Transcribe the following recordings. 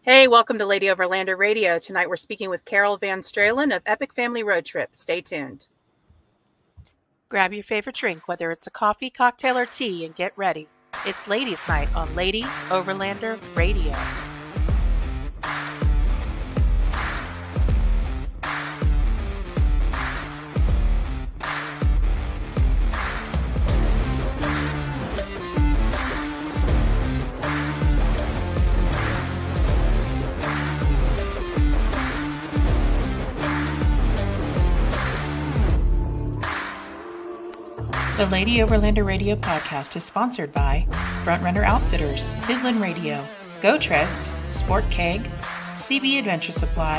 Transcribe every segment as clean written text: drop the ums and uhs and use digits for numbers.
Hey, welcome to Lady Overlander Radio. Tonight we're speaking with Carol Van Stralen of Epic Family Road Trip. Stay tuned. Grab your favorite drink, whether it's a coffee, cocktail, or tea, and get ready. It's Ladies' Night on Lady Overlander Radio. The Lady Overlander Radio podcast is sponsored by Frontrunner Outfitters, Midland Radio, Go Treads, Sport Keg, CB Adventure Supply,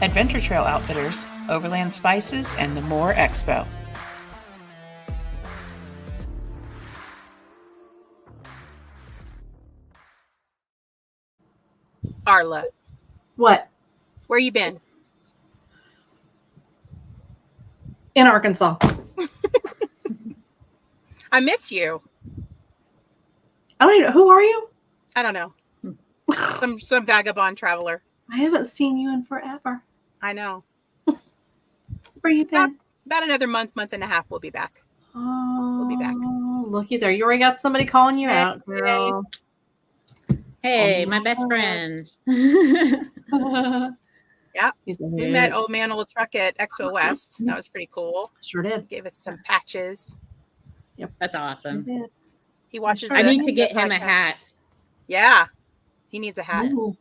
Adventure Trail Outfitters, Overland Spices, and the More Expo. Arla, What? where you been? In Arkansas. I miss you. I don't even know. Who are you? I don't know. Some vagabond traveler. I haven't seen you in forever. I know. Where you been? About another month and a half, we'll be back. Oh, We'll be back. Looky there. You already got somebody calling you out, girl. Hey, my best friend. Yeah. He's a We hoot. met Old Man Old Truck at Expo West. That was pretty cool. Sure did. Gave us some patches. That's awesome. Did. He watches. Sure I the- need to get the him a podcast. hat. Yeah, he needs a hat Ooh,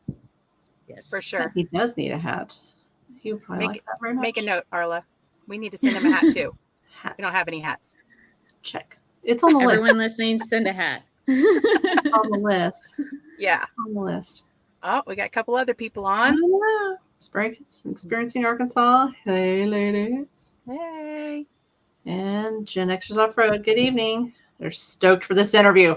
Yes. for sure. he does need a hat. He would probably Make- like that very much. Make a note, Arla. We need to send him a hat too. Hat. We don't have any hats. Check. It's on the list. Everyone listening, send a hat. On the list. Yeah. On the list. Oh, we got a couple other people I on. know. Experiencing Arkansas. Hey, ladies. Hey. And Gen Xers Off-Road. Good evening. They're stoked for this interview.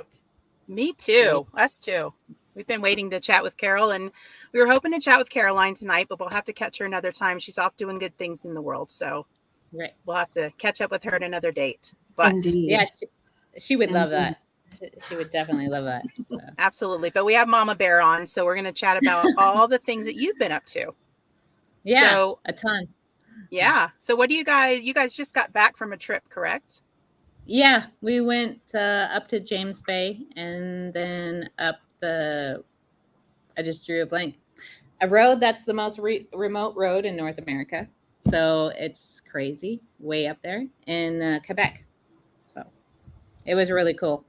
Me too. Us too. We've been waiting to chat with Carol, and we were hoping to chat with Caroline tonight, but we'll have to catch her another time. She's off doing good things in the world, so Right. we'll have to catch up with her at another date. But Indeed. Yeah, she would love that. She would definitely love that. So. absolutely. But we have Mama Bear on, so we're going to chat about all the things that you've been up to. Yeah, So, a ton. yeah. So what do you guys just got back from a trip, correct? Yeah, we went up to James Bay and then up I just drew a blank. A road that's the most remote road in North America. So it's crazy, way up there in Quebec. So it was really cool.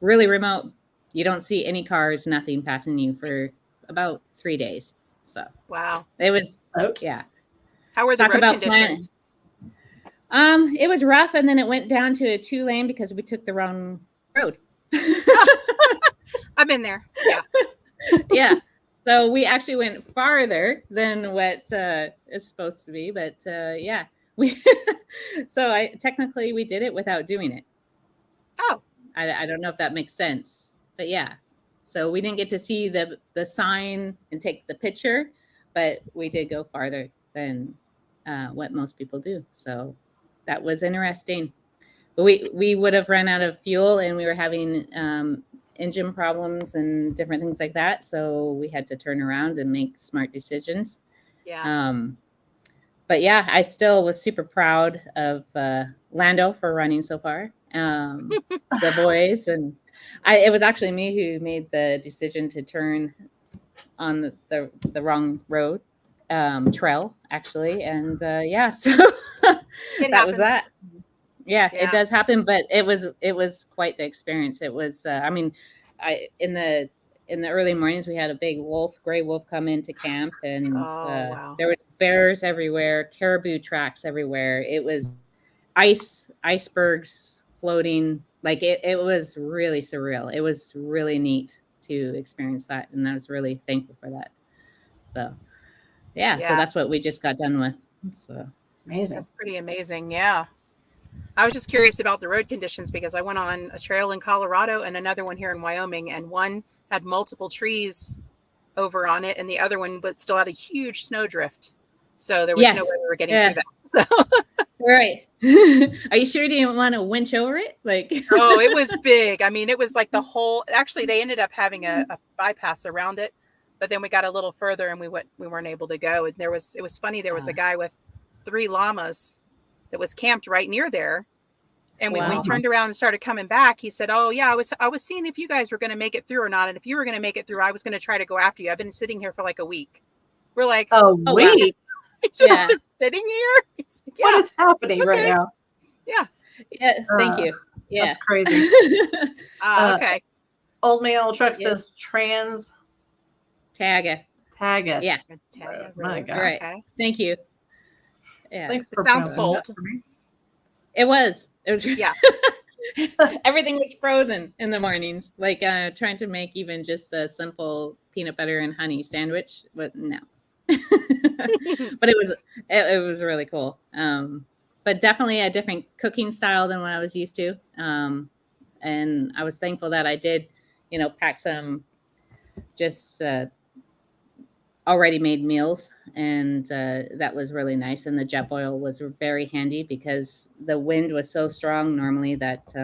Really remote. You don't see any cars, nothing passing you for about 3 days. So Wow. it was, Stoked. yeah. How were the Talk road about conditions? It was rough, and then it went down to a 2-lane because we took the wrong road. I've been there. Yeah. Yeah. So we actually went farther than what it's supposed to be, but yeah, we. So technically we did it without doing it. Oh, I don't know if that makes sense, but yeah. So we didn't get to see the sign and take the picture, but we did go farther than what most people do. So that was interesting. But we would have run out of fuel, and we were having engine problems and different things like that. So we had to turn around and make smart decisions. yeah. But yeah, I still was super proud of Lando for running so far. The boys, and it was actually me who made the decision to turn on the wrong road trail, actually, and yeah, so that happens. was that. Yeah, Yeah. it does happen, but it was quite the experience. It was, I mean, in the early mornings we had a big gray wolf come into camp, and wow. there was bears everywhere, caribou tracks everywhere. It was icebergs floating, like it was really surreal. It was really neat to experience that, and I was really thankful for that. So yeah. So that's what we just got done with. So Amazing. That's pretty amazing. Yeah. I was just curious about the road conditions because I went on a trail in Colorado and another one here in Wyoming, and one had multiple trees over on it, and the other one but still had a huge snowdrift. So there was no way we were getting through that. So right. Are you sure you didn't want to winch over it? Like oh, it was big. I mean, it was like the whole, actually they ended up having a bypass around it, but then we got a little further and we weren't able to go. And it was funny. There was a guy with 3 llamas that was camped right near there. And when we turned around and started coming back, he said, "Oh yeah, I was seeing if you guys were going to make it through or not. And if you were going to make it through, I was going to try to go after you. I've been sitting here for like a week." We're like, "Oh wait, just been sitting here? Like, yeah. What is happening right now?" Yeah. Yeah. Thank you. Yeah. That's crazy. Okay. Old Man Old Truck says trans Tagga. Tagga. Yeah. Tagga, My really? God. Right. Okay. Thank you. Yeah. Thanks It for sounds pronouncing that cold. for me. It was. Yeah. Everything was frozen in the mornings, like trying to make even just a simple peanut butter and honey sandwich, but no. But it was really cool. But definitely a different cooking style than what I was used to. And I was thankful that I did, pack some just already made meals, and that was really nice. And the jet boil was very handy because the wind was so strong normally that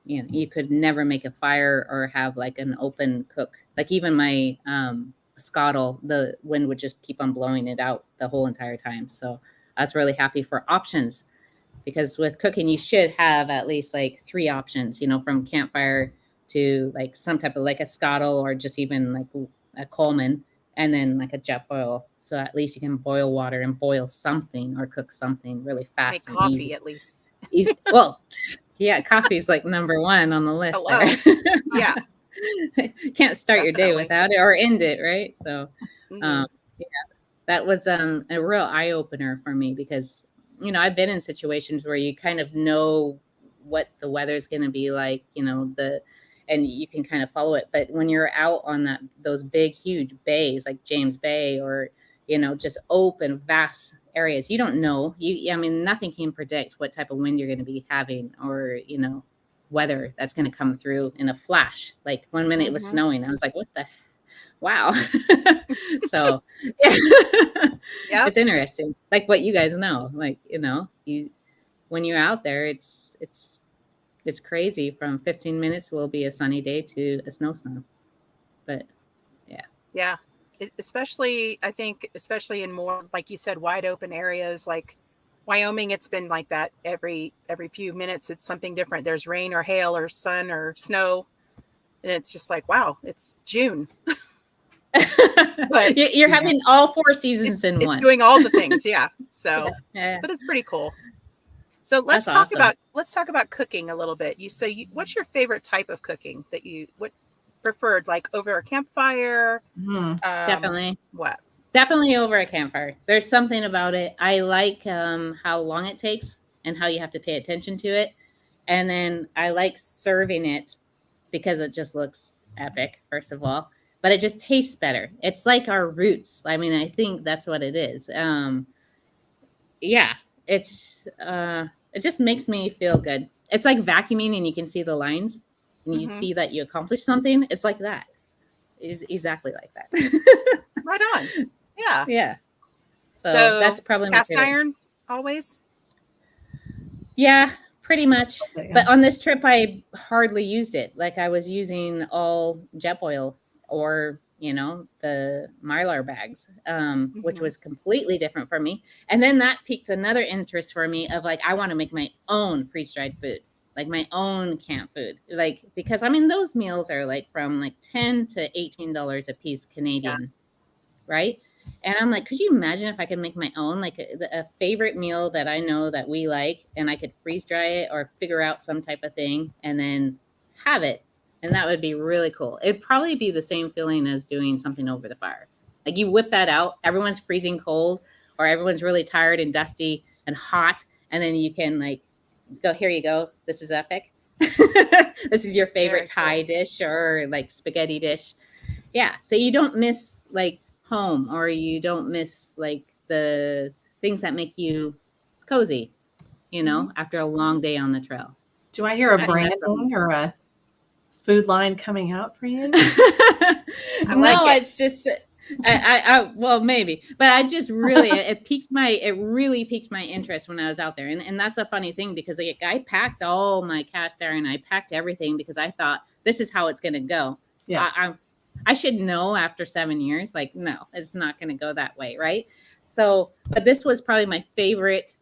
you could never make a fire or have like an open cook. Like even my scuttle, the wind would just keep on blowing it out the whole entire time. So I was really happy for options, because with cooking you should have at least like 3 options, from campfire to like some type of like a scuttle, or just even like a Coleman, and then like a jet boil. So at least you can boil water and boil something or cook something really fast. Make and coffee easy. at least. Easy. Well, yeah, coffee's like number 1 on the list. Hello. There. Yeah. Can't start your day Definitely. without it or end it, right? So Mhm. yeah, that was a real eye-opener for me, because I've been in situations where you kind of know what the weather's going to be like, and you can kind of follow it. But when you're out on those big, huge bays like James Bay, or, just open, vast areas, you don't know. Nothing can predict what type of wind you're going to be having, or, weather that's going to come through in a flash. Like 1 minute it was snowing. I was like, what the wow. So yeah. It's interesting. Like what you guys know, like, when you're out there, it's crazy. From 15 minutes will be a sunny day to a snowstorm. But yeah, especially in more, like you said, wide open areas like Wyoming. It's been like that every few minutes. It's something different. There's rain or hail or sun or snow, and it's just like, wow, it's June. But you're having all 4 seasons in one. It's doing all the things, yeah. So, yeah. But it's pretty cool. So let's talk about cooking a little bit. What's your favorite type of cooking that what preferred, like over a campfire? Definitely. What? Definitely over a campfire. There's something about it. I like how long it takes and how you have to pay attention to it. And then I like serving it because it just looks epic, first of all. But it just tastes better. It's like our roots. I think that's what it is. Yeah, it's it just makes me feel good. It's like vacuuming and you can see the lines and you see that you accomplished something. It's like that. It's exactly like that. Right on. Yeah. Yeah. So that's probably cast my favorite. iron always. Yeah, pretty much. Okay, yeah. But on this trip, I hardly used it. Like I was using all jet boil, or the Mylar bags, which was completely different for me. And then that piqued another interest for me of like, I want to make my own freeze-dried food, like my own camp food. Like, because those meals are like from like $10 to $18 a piece Canadian, right? And I'm like, could you imagine if I could make my own, like a favorite meal that I know that we like, and I could freeze dry it or figure out some type of thing and then have it. And that would be really cool. It'd probably be the same feeling as doing something over the fire. Like you whip that out, everyone's freezing cold, or everyone's really tired and dusty and hot. And then you can like go, here you go. This is epic. This is your favorite Thai dish or like spaghetti dish. Yeah. So you don't miss like home, or you don't miss like the things that make you cozy, after a long day on the trail. Do I hear a branding or a food line coming out for you? It's just I well, maybe, but I just really it really piqued my interest when I was out there, and that's a funny thing, because like I packed all my cast iron, I packed everything because I thought this is how it's gonna go. Yeah, I should know after 7 years, like, no, it's not going to go that way. Right. So, but this was probably my favorite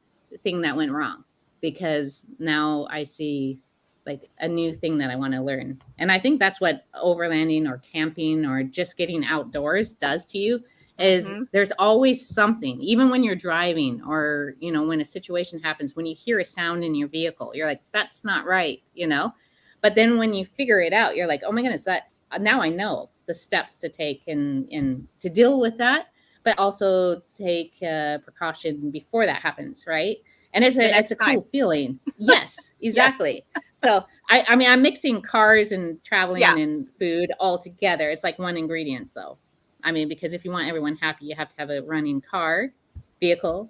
thing that went wrong, because now I see like a new thing that I want to learn. And I think that's what overlanding or camping or just getting outdoors does to you, is there's always something, even when you're driving, or, you know, when a situation happens, when you hear a sound in your vehicle, you're like, that's not right, you know? But then when you figure it out, you're like, oh my goodness, that now I know the steps to take and to deal with that, but also take precaution before that happens, right? And it's a cool feeling. Yes, exactly. Yes. So I mean, I'm mixing cars and traveling and food all together. It's like one ingredient, though. I mean, because if you want everyone happy, you have to have a running car, vehicle,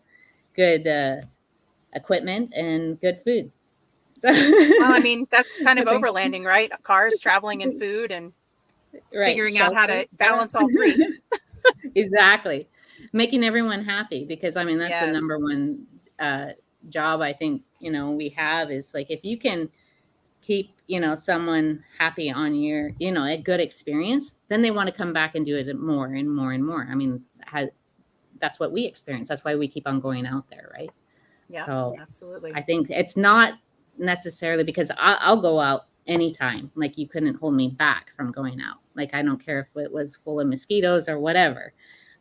good equipment, and good food. Well, I mean, that's kind of overlanding, right? Cars, traveling, and food, and figuring out how to balance all three. Exactly. Making everyone happy, because I mean, that's the number one job I think, you know, we have, is like, if you can keep, you know, someone happy on your, you know, a good experience, then they want to come back and do it more and more and more. I mean, that's what we experience. That's why we keep on going out there, right? Yeah, so absolutely. I think it's not necessarily because I'll go out anytime. Like, you couldn't hold me back from going out. Like, I don't care if it was full of mosquitoes or whatever.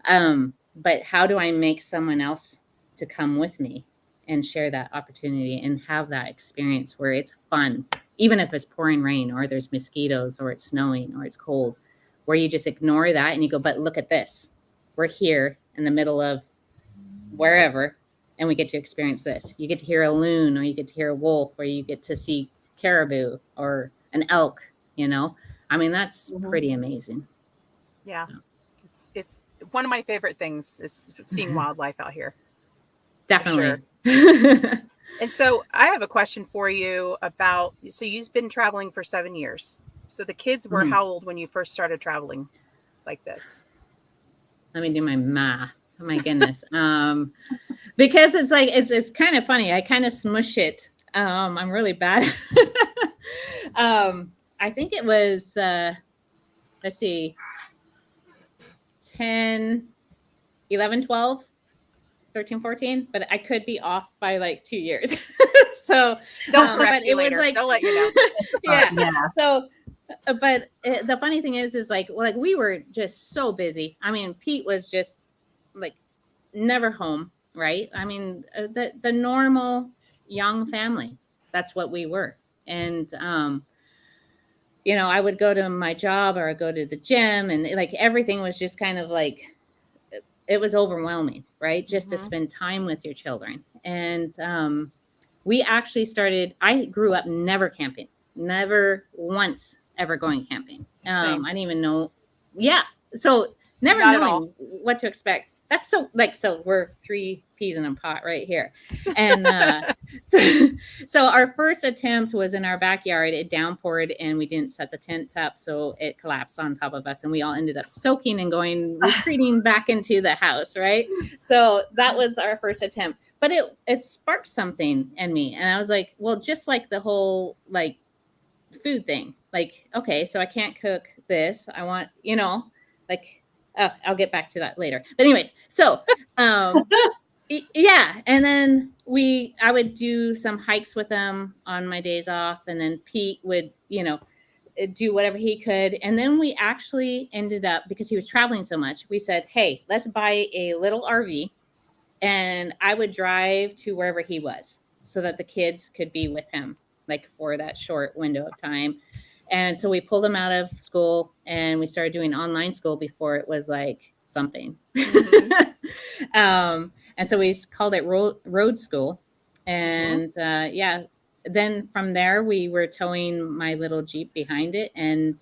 But how do I make someone else to come with me and share that opportunity and have that experience where it's fun, even if it's pouring rain or there's mosquitoes or it's snowing or it's cold, where you just ignore that and you go, but look at this. We're here in the middle of wherever, and we get to experience this. You get to hear a loon, or you get to hear a wolf, or you get to see caribou or an elk, you know? I mean, that's pretty amazing. Yeah. So. It's one of my favorite things is seeing wildlife out here. Definitely. Sure. And so I have a question for you about, so you've been traveling for 7 years. So the kids were how old when you first started traveling like this? Let me do my math. Oh my goodness. Because it's like, it's kind of funny. I kind of smush it. I'm really bad. I think it was, let's see, 10, 11, 12, 13, 14, but I could be off by like 2 years. So they'll correct you later. Like, they'll let you know. Yeah. So, but the funny thing is like we were just so busy. I mean, Pete was just like never home, right? I mean, the normal young family, that's what we were. And, you know, I would go to my job or I'd go to the gym, and like everything was just kind of like, it was overwhelming, right? Just to spend time with your children. And we actually started, I grew up never camping, never once ever going camping. I didn't even know. Yeah. So never knowing what to expect. That's so like, so we're 3 peas in a pot right here. And so our first attempt was in our backyard. It downpoured and we didn't set the tent up. So it collapsed on top of us and we all ended up soaking and retreating back into the house. Right. So that was our first attempt, but it sparked something in me. And I was like, well, just like the whole like food thing, like, okay, so I can't cook this. I want, you know, like, oh, I'll get back to that later. But anyways, so yeah. And then I would do some hikes with them on my days off. And then Pete would, you know, do whatever he could. And then we actually ended up, because he was traveling so much, we said, hey, let's buy a little RV and I would drive to wherever he was so that the kids could be with him, like for that short window of time. And so we pulled him out of school and we started doing online school before it was like something. And so we called it road school. And yeah, then from there we were towing my little Jeep behind it, and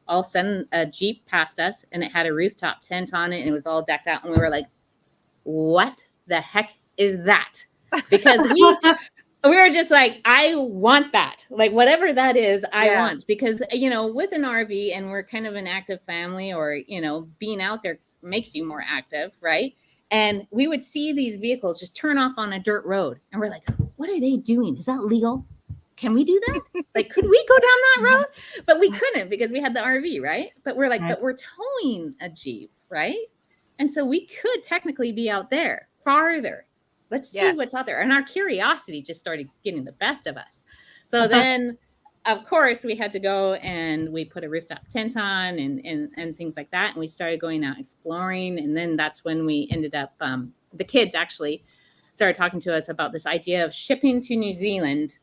all of a sudden a Jeep passed us and it had a rooftop tent on it and it was all decked out. And we were like, what the heck is that? Because we were just like, I want that. Like, whatever that is, I want. Because, you know, with an RV and we're kind of an active family, or, you know, being out there makes you more active, right? And we would see these vehicles just turn off on a dirt road. And we're like, what are they doing? Is that legal? can we do that? Like, could we go down that road? But we couldn't because we had the RV, right? But we're like, Right. but we're towing a Jeep, right? And so we could technically be out there farther. Let's see what's Yes. out there. And our curiosity just started getting the best of us. So then, of course, we had to go and we put a rooftop tent on and things like that. And we started going out exploring. And then that's when we ended up, the kids actually started talking to us about this idea of shipping to New Zealand.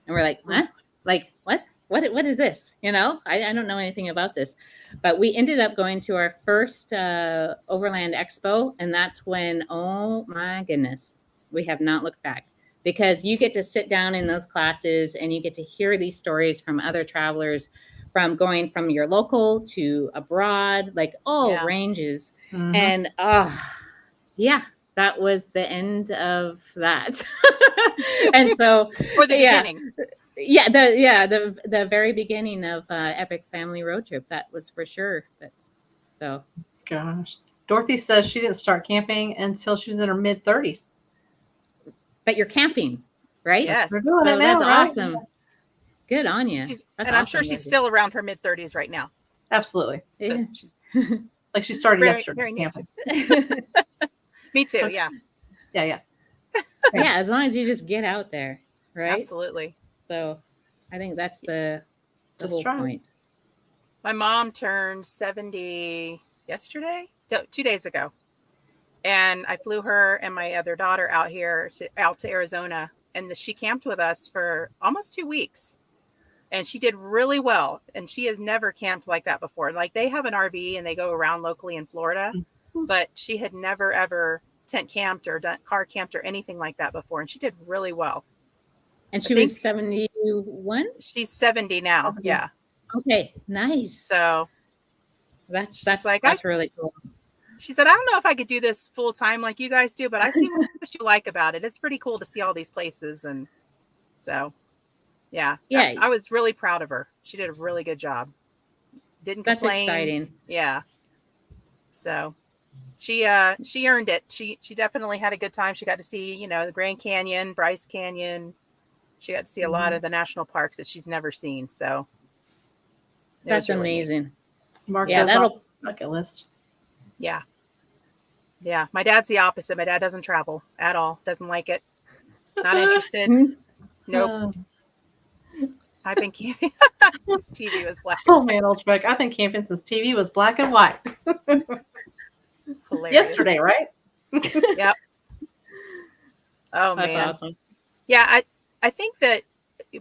And we're like, huh? Like, what? What is this? You know, I don't know anything about this. But we ended up going to our first Overland Expo. And that's when, oh my goodness, we have not looked back. Because you get to sit down in those classes and you get to hear these stories from other travelers, from going from your local to abroad, like all Yeah. ranges. Mhm. And yeah, that was the end of that. And so For the yeah, beginning. the very beginning of Epic Family Road Trip, that was for sure. But so Gosh. Dorothy says she didn't start camping until she was in her mid-30s. but you're camping, right? Yes. We're doing So it now, that's right? awesome. Good on you. And I'm sure she's still around her mid-30s right now. Absolutely. So Yeah. she's Like she started very, yesterday very new camping. me too. Yeah, Yeah. Yeah, as long as you just get out there, right? absolutely. So I think that's the Just whole try. point. My mom turned 70 yesterday, no, 2 days ago. And I flew her and my other daughter out to Arizona, and she camped with us for almost 2 weeks. And she did really well. And she has never camped like that before. Like, they have an RV and they go around locally in Florida, but she had never ever tent camped or car camped or anything like that before. And she did really well. And I she think was 71? she's 70 now. 70. Yeah. Okay, nice. So That's like, that's really cool. she said, I don't know if I could do this full time like you guys do, but I see what you like about it. It's pretty cool to see all these places. And so, yeah. I was really proud of her. She did a really good job. Didn't That's complain. exciting. Yeah. So she earned it. She definitely had a good time. She got to see, the Grand Canyon, Bryce Canyon. She got to see a lot of the national parks that she's never seen. So it That's was really neat. amazing. Mark Yeah, those that'll off the bucket list. Yeah. Yeah. My dad's the opposite. My dad doesn't travel at all. Doesn't like it. Not interested. Nope. I've been camping since TV was black and Oh man, old Trek. I've been camping since TV was black and white. hilarious. Yesterday, right? Yep. Oh, That's man. awesome. Yeah. I think that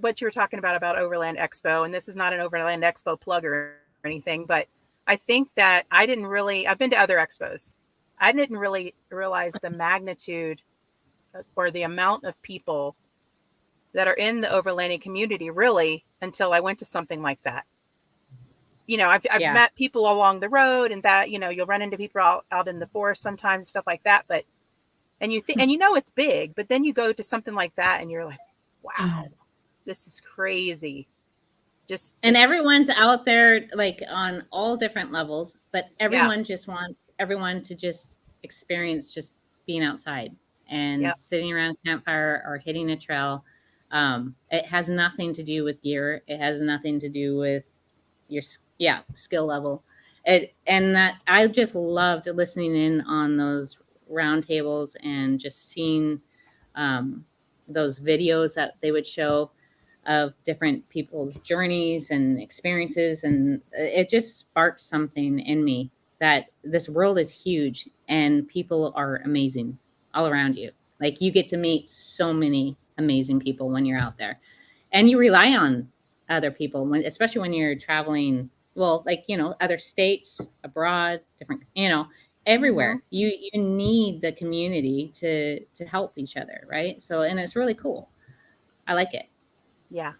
what you were talking about Overland Expo, and this is not an Overland Expo plug or anything, but I think that I've been to other expos. I didn't really realize the magnitude or the amount of people that are in the overlanding community really until I went to something like that. I've met people along the road and that, you'll run into people out in the forest sometimes and stuff like that. But, and it's big, but then you go to something like that and you're like, wow, this is crazy. And everyone's out there like on all different levels, but everyone just wants everyone to just experience just being outside and sitting around a campfire or hitting a trail. It has nothing to do with gear. It has nothing to do with your skill level. And that I just loved listening in on those roundtables and just seeing those videos that they would show of different people's journeys and experiences. And it just sparked something in me that this world is huge and people are amazing all around you. Like, you get to meet so many amazing people when you're out there, and you rely on other people especially when you're traveling, other states, abroad, different, everywhere. You need the community to help each other. Right. So, and it's really cool. I like it. Yeah,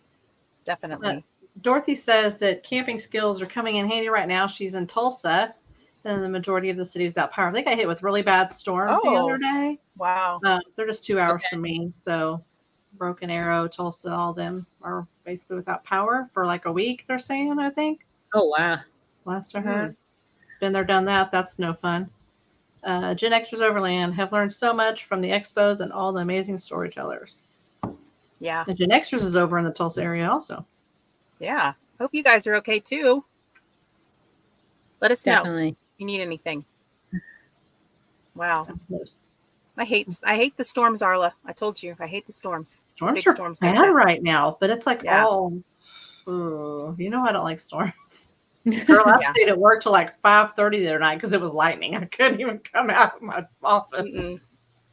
definitely. Dorothy says that camping skills are coming in handy right now. She's in Tulsa, and the majority of the city is without power. They got hit with really bad storms the other day. Wow. They're just 2 hours from me. So Broken Arrow, Tulsa, all of them are basically without power for like a week, they're saying, I think. Oh, wow. Last I heard. Been there, done that. That's no fun. Gen Xers Overland have learned so much from the expos and all the amazing storytellers. Yeah. And Gen Xers is over in the Tulsa area also. Yeah. Hope you guys are okay too. Let us know Definitely. if you need anything. Wow. Close. I hate the storms, Arla. I told you, I hate the storms. Storms Big are storms like bad that. right now, but it's like, Yeah. ooh, you know I don't like storms. Girl, I Yeah. stayed at work till like 5:30 the other night because it was lightning. I couldn't even come out of my office. Mm-mm.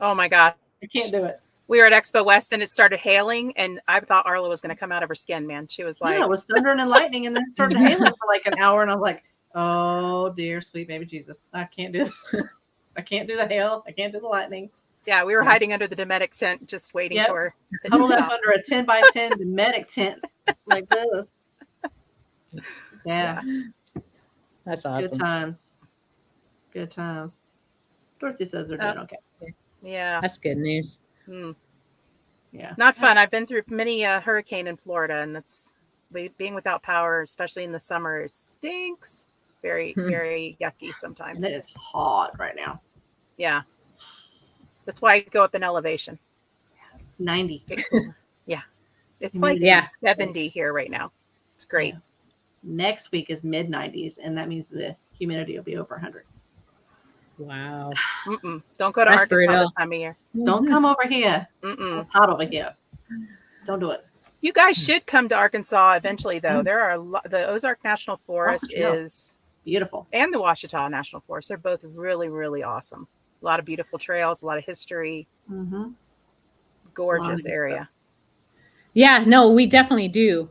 Oh my God. I can't do it. We were at Expo West and it started hailing, and I thought Arla was going to come out of her skin, man. She was like, Yeah, it was thundering and lightning, and then it started hailing for like an hour, and I was like, oh dear, sweet baby Jesus, I can't do this. I can't do the hail. I can't do the lightning. yeah, we were Yeah. hiding under the Dometic tent, just waiting Yep. for it to Huddled up stop. under a 10 by 10 Dometic tent like this. Yeah. That's Good awesome. times. Good times. Dorothy says they're doing okay. Yeah. That's good news. Hmm. Yeah. Not fun. I've been through many a hurricane in Florida, and that's being without power, especially in the summer, stinks. Very, very yucky And sometimes. it is hot right now. Yeah. That's why I go up in elevation. 90. Get cooler. Yeah. It's Humidity. like Yeah. 70 here right now. It's great. Yeah. Next week is mid 90s, and that means the humidity will be over 100. Wow. Mm-mm. Don't go to That's Arkansas brutal. this time of year. Don't come over here. Mm-mm. It's hot over here. Don't do it. You guys should come to Arkansas eventually, though. There are the Ozark National Forest trails. is, Beautiful. and the Ouachita National Forest. They're both really, really awesome. A lot of beautiful trails, a lot of history. Mm-hmm. Gorgeous good area. Yeah, no, we definitely do.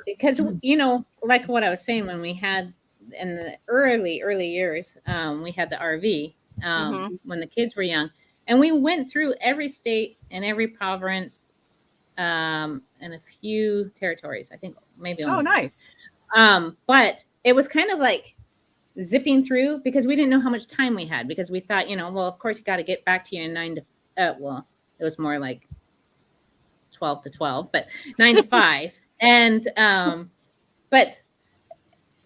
Because you know, like what I was saying, when we had in the early years, we had the RV when the kids were young, and we went through every state and every province, and a few territories. I think maybe. Oh, only nice. but it was kind of like zipping through because we didn't know how much time we had, because we thought, you know, well, of course you got to get back to your 9 to well, it was more like 12 to 12, but 9 to 5. And but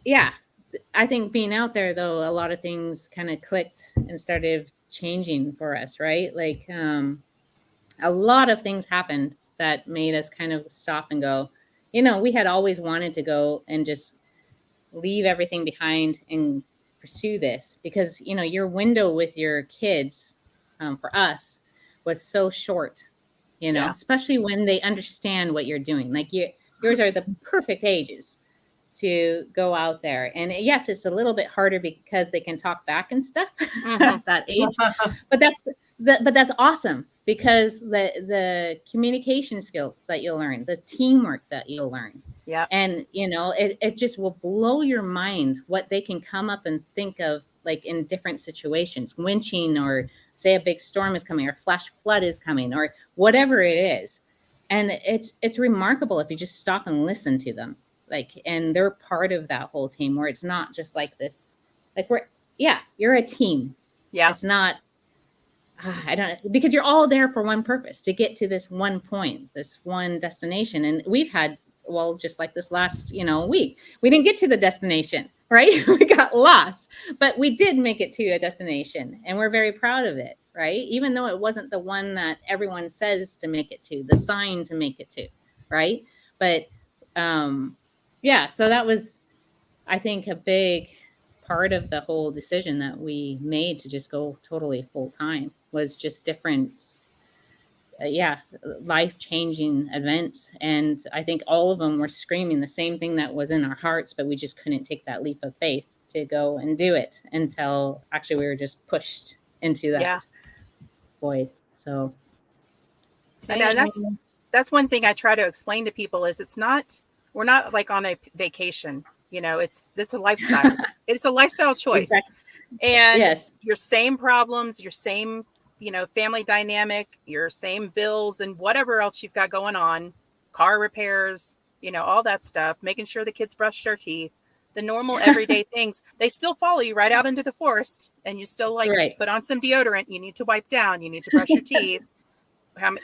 yeah, I think being out there, though, a lot of things kind of clicked and started changing for us, right? Like a lot of things happened that made us kind of stop and go, you know, we had always wanted to go and just leave everything behind and pursue this, because, you know, your window with your kids for us was so short, you know, especially when they understand what you're doing. Like yours are the perfect ages to go out there. And yes, it's a little bit harder because they can talk back and stuff at that age, but that's awesome, because the communication skills that you'll learn, the teamwork that you'll learn. Yeah. And, you know, it just will blow your mind what they can come up and think of, like in different situations, winching, or say a big storm is coming, or flash flood is coming, or whatever it is. And it's remarkable if you just stop and listen to them. Like, and they're part of that whole team, where it's not just like this, like you're a team. Yeah. It's not, I don't, because you're all there for one purpose, to get to this one point, this one destination. And we've had, well, just like this last, you know, week, we didn't get to the destination, right? We got lost, but we did make it to a destination, and we're very proud of it, right? Even though it wasn't the one that everyone says to make it to, the sign to make it to, right? But yeah, so that was, I think, a big part of the whole decision that we made to just go totally full time, was just different, life-changing events. And I think all of them were screaming the same thing that was in our hearts, but we just couldn't take that leap of faith to go and do it until actually we were just pushed into that void. So I know that's one thing I try to explain to people is we're not like on a vacation, you know, it's a lifestyle. It's a lifestyle choice. Exactly. And your same problems, your same, you know, family dynamic, your same bills and whatever else you've got going on, car repairs, you know, all that stuff, making sure the kids brush their teeth, the normal everyday things, they still follow you right out into the forest, and you still put on some deodorant, you need to wipe down, you need to brush your teeth.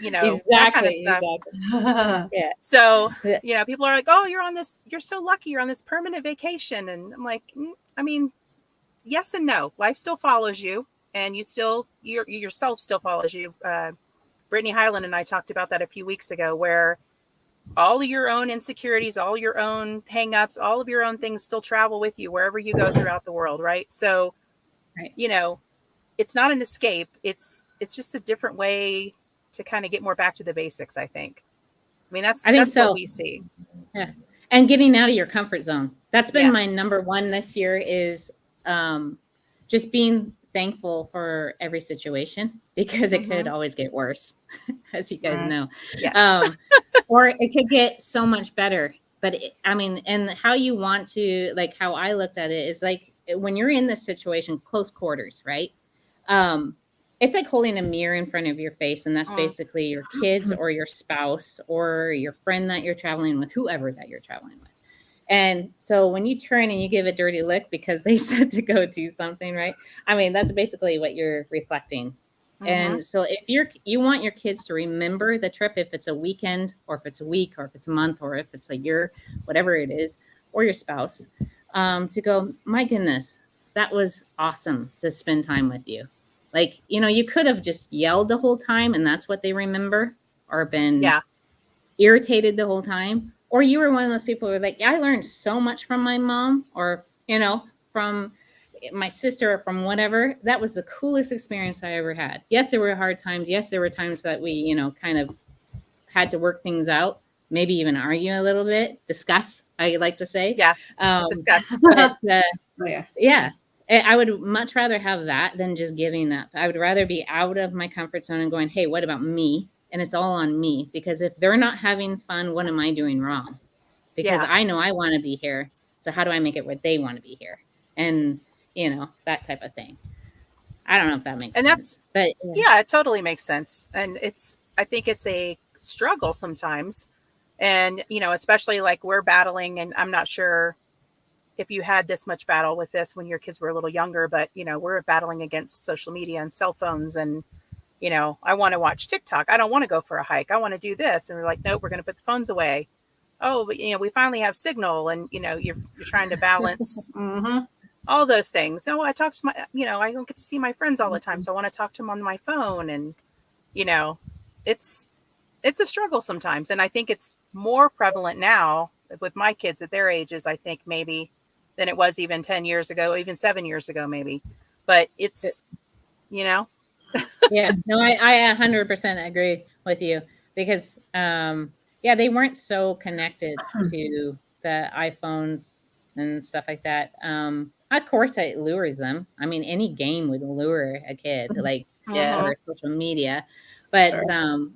You know, that kind of stuff. Yeah. So, you know, people are like, oh, you're so lucky, you're on this permanent vacation. And I'm like, I mean, yes and no. Life still follows you, and you yourself still follows you. Brittany Highland and I talked about that a few weeks ago, where all of your own insecurities, all your own hangups, all of your own things still travel with you wherever you go throughout the world, right? So, Right. you know, it's not an escape. It's just a different way to kind of get more back to the basics, I think. I mean, that's so. what we see. Yeah. And getting out of your comfort zone. That's been Yes. my number one this year, is just being thankful for every situation, because it could always get worse, as you guys know. Yes. Or it could get so much better. But I mean, and how you want to, like, how I looked at it is like, when you're in this situation, close quarters, right? It's like holding a mirror in front of your face, and that's basically your kids or your spouse or your friend that you're traveling with, whoever that you're traveling with. And so when you turn and you give a dirty look because they said to go do something, right? I mean, that's basically what you're reflecting. And so if you want your kids to remember the trip, if it's a weekend or if it's a week or if it's a month or if it's a year, whatever it is, or your spouse, to go, my goodness, that was awesome to spend time with you. Like, you know, you could have just yelled the whole time and that's what they remember, or been irritated the whole time. Or you were one of those people who were like, I learned so much from my mom, or, you know, from my sister, or from whatever. That was the coolest experience I ever had. Yes, there were hard times. Yes, there were times that we, you know, kind of had to work things out, maybe even argue a little bit, discuss, I like to say. Yeah, discuss. But, yeah. I would much rather have that than just giving up. I would rather be out of my comfort zone and going, hey, what about me? And it's all on me, because if they're not having fun, what am I doing wrong? Because I know I want to be here. So how do I make it where they want to be here? And, you know, that type of thing. I don't know if that makes sense. But yeah, it totally makes sense. And I think it's a struggle sometimes. And, you know, especially like we're battling, and I'm not sure if you had this much battle with this when your kids were a little younger, but, you know, we're battling against social media and cell phones. And, you know, I want to watch TikTok. I don't want to go for a hike. I want to do this. And we're like, nope, we're going to put the phones away. Oh, but, you know, we finally have signal. And, you know, you're trying to balance all those things. Oh, I talk to I don't get to see my friends all the time. So I want to talk to them on my phone. And, you know, it's a struggle sometimes. And I think it's more prevalent now with my kids at their ages, I think, maybe, than it was even 10 years ago, even 7 years ago, maybe. But it's, you know. Yeah, no, I 100% agree with you, because, they weren't so connected to the iPhones and stuff like that. Of course, it lures them. I mean, any game would lure a kid, like, or social media. But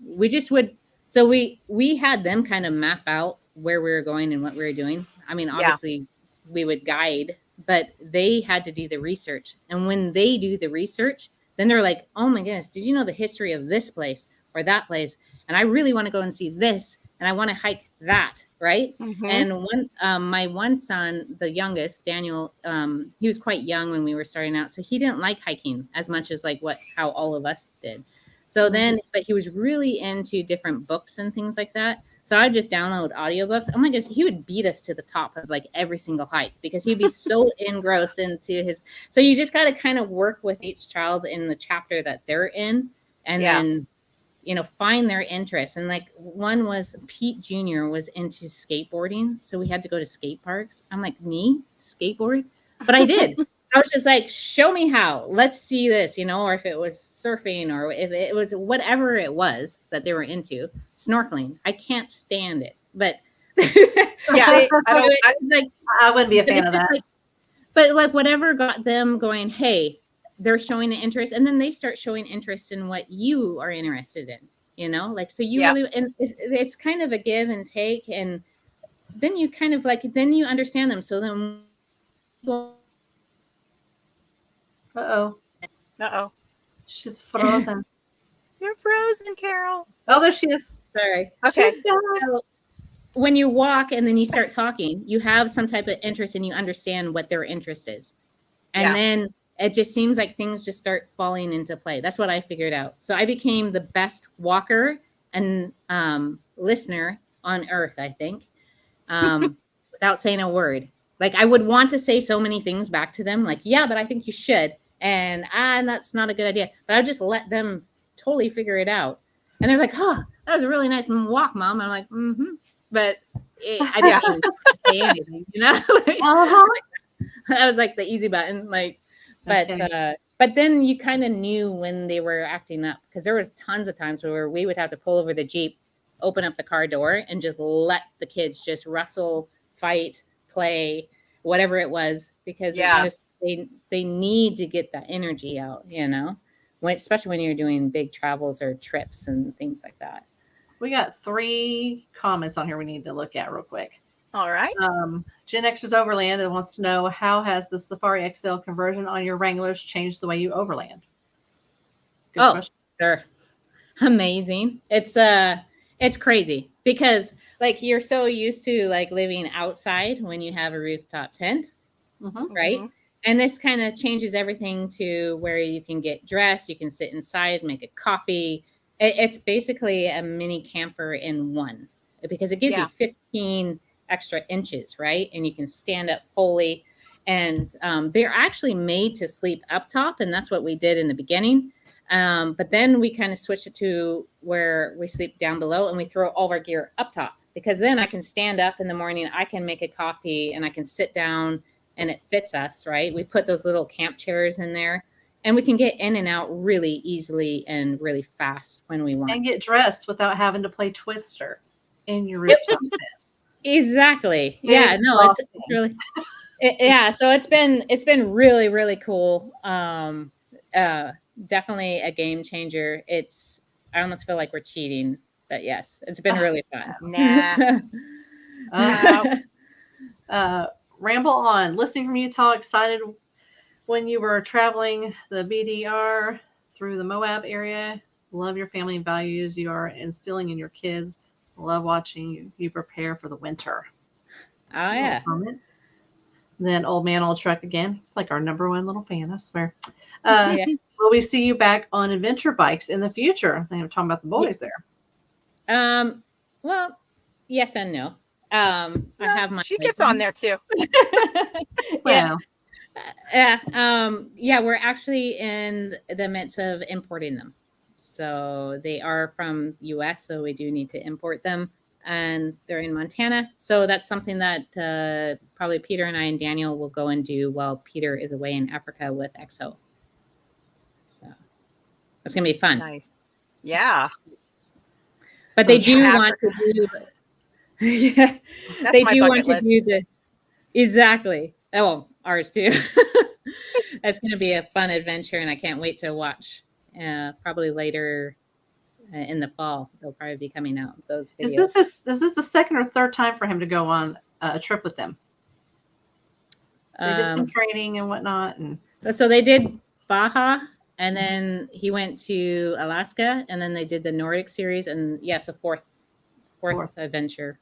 we just would. So we had them kind of map out where we were going and what we were doing. I mean, obviously, we would guide, but they had to do the research. And when they do the research, then they're like, oh my goodness, did you know the history of this place or that place? And I really want to go and see this, and I want to hike that, right? And my one son, the youngest, Daniel, he was quite young when we were starting out, so he didn't like hiking as much as like how all of us did. So then, but he was really into different books and things like that. So I would just download audiobooks. Oh my goodness, he would beat us to the top of like every single hike, because he'd be so engrossed into his. So you just got to kind of work with each child in the chapter that they're in, and then, you know, find their interests. And like one was Pete Jr. was into skateboarding. So we had to go to skate parks. I'm like, me skateboard? But I did. I was just like, show me how. Let's see this, you know, or if it was surfing, or if it was whatever it was that they were into, snorkeling. I can't stand it, but I wouldn't be a fan of that. But like whatever got them going, hey, they're showing an interest, and then they start showing interest in what you are interested in, you know, like, so you really, and it's kind of a give and take, and then you kind of like, then you understand them. So then. Uh-oh. She's frozen. You're frozen, Carol. Oh, there she is. Sorry. Okay. So when you walk and then you start talking, you have some type of interest and you understand what their interest is. And then it just seems like things just start falling into play. That's what I figured out. So I became the best walker and listener on earth, I think, without saying a word. Like I would want to say so many things back to them, like, yeah, but I think you should. And that's not a good idea. But I just let them totally figure it out. And they're like, "Oh, that was a really nice walk, Mom." And I'm like, "Mm-hmm." But I didn't even say anything, you know. That was like the easy button, like. But Okay. but then you kind of knew when they were acting up, because there was tons of times where we would have to pull over the Jeep, open up the car door, and just let the kids just wrestle, fight, play, whatever it was, because it's Yeah. just they need to get that energy out, you know, especially when you're doing big travels or trips and things like that. We got 3 comments on here we need to look at real quick. All right. Gen X's Overland wants to know, how has the Safari XL conversion on your Wranglers changed the way you overland? Good question. They're amazing. It's crazy because like you're so used to like living outside when you have a rooftop tent, right? And this kind of changes everything to where you can get dressed, you can sit inside, make a coffee. It's basically a mini camper in one, because it gives you 15 extra inches, right? And you can stand up fully. And they're actually made to sleep up top, and that's what we did in the beginning. But then we kind of switched it to where we sleep down below and we throw all of our gear up top, because then I can stand up in the morning, I can make a coffee, and I can sit down and it fits us, right? We put those little camp chairs in there, and we can get in and out really easily and really fast when we want. And get dressed without having to play Twister in your rooftop tent. Exactly. Yeah, no, it's really so it's been really, really cool. Definitely a game changer. I almost feel like we're cheating, but yes, it's been really fun. Ramble on. Listening from Utah, excited when you were traveling the BDR through the Moab area. Love your family values you are instilling in your kids. Love watching you prepare for the winter. Oh, yeah. Then Old Man Old Truck again. It's like our #1 little fan, I swear. Will we see you back on adventure bikes in the future? I think I'm talking about the boys there. Well, yes and no. I have my. She gets on there too. Yeah. We're actually in the midst of importing them. So they are from US, so we do need to import them, and they're in Montana. So that's something that probably Peter and I and Daniel will go and do while Peter is away in Africa with EXO. So it's going to be fun. Nice. Yeah. But they do want to do they do want to do the exactly. Oh, ours too. That's going to be a fun adventure, and I can't wait to watch. Probably later in the fall, they'll probably be coming out those videos. Is this the second or third time for him to go on a trip with them? They did some training and whatnot, and so they did Baja, and then he went to Alaska, and then they did the Nordic series, and yes, a fourth adventure.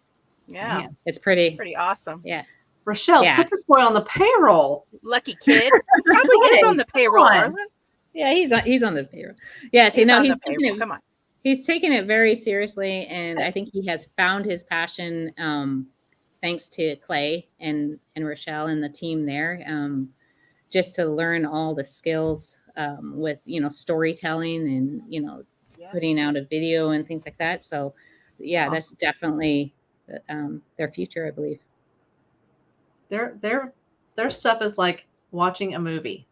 Yeah, man, it's pretty awesome. Yeah, Rochelle, put this boy on the payroll. Lucky kid. Probably is on the payroll, Arla. Yeah, he's on the payroll. Yes, he's taking it. Come on. He's taking it very seriously, and I think he has found his passion thanks to Clay and Rochelle and the team there, just to learn all the skills with storytelling and putting out a video and things like that. So yeah, that's definitely their future, I believe. Their stuff is like watching a movie.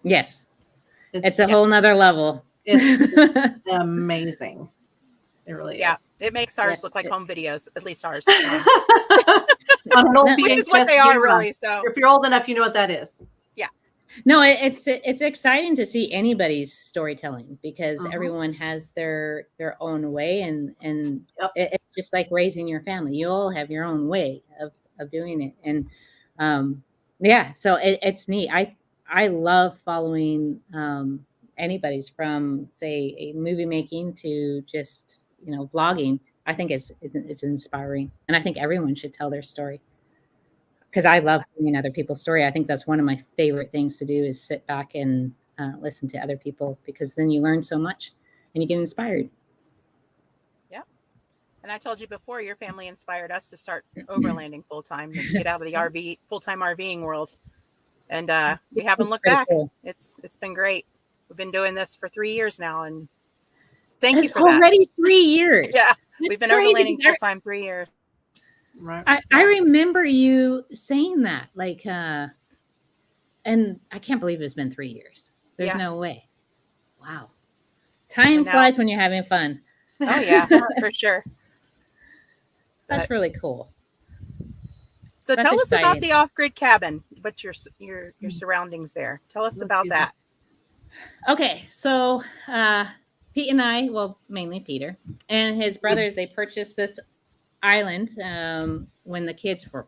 Yes, it's a whole nother level. It's amazing. It really is. Yeah, it makes ours look like home videos, at least ours. On an old which is what they are, really. So if you're old enough, you know what that is. Yeah. No, it's exciting to see anybody's storytelling, because everyone has their own way, and it's just like raising your family. You all have your own way of doing it, and so it's neat. I love following anybody's, from say a movie making to just vlogging. I think it's inspiring, and I think everyone should tell their story, because I love hearing other people's story. I think that's one of my favorite things to do, is sit back and listen to other people, because then you learn so much and you get inspired. Yeah. And I told you before, your family inspired us to start overlanding full time and get out of the full-time RVing world. And we haven't looked back. Cool. It's been great. We've been doing this for 3 years now, and Thank you It's for that. already 3 years. Yeah, That's we've been crazy. overlanding full time 3 years. Right. I remember you saying that, like, and I can't believe it's been 3 years. There's Yeah. no way. Wow. Time And now- flies when you're having fun. Oh yeah, for sure. That's But- really cool. So That's tell us about exciting. the off-grid cabin. What's your surroundings there? Tell us Let's about do that. Okay, so Pete and I, well, mainly Peter and his brothers, they purchased this island when the kids were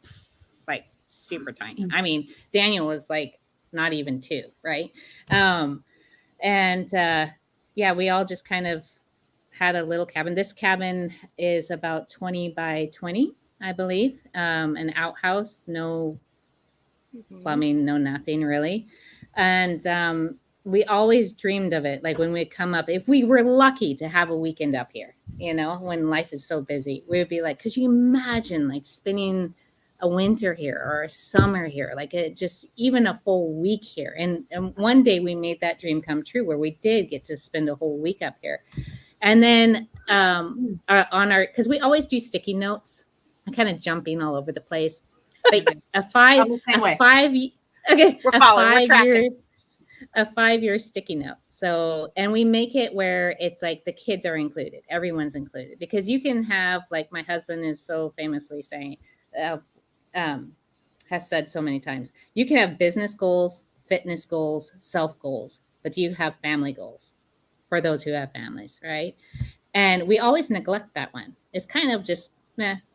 like super tiny. I mean, Daniel was like not even 2, right? Yeah, we all just kind of had a little cabin. This cabin is about 20 by 20, I believe. An outhouse, no Mhm. plumbing, no nothing really. And we always dreamed of it. Like when we'd come up, if we were lucky to have a weekend up here, you know, when life is so busy, we would be like, could you imagine like spending a winter here or a summer here, like it just even a full week here. And one day we made that dream come true where we did get to spend a whole week up here. And then on our, because we always do sticky notes. I'm kind of jumping all over the place. But a 5 okay, We're following, we're tracking. a 5-year sticky note. So, and we make it where it's like the kids are included, everyone's included, because you can have, like my husband is so famously saying, has said so many times, you can have business goals, fitness goals, self goals, but do you have family goals for those who have families, right? And we always neglect that one. It's kind of just,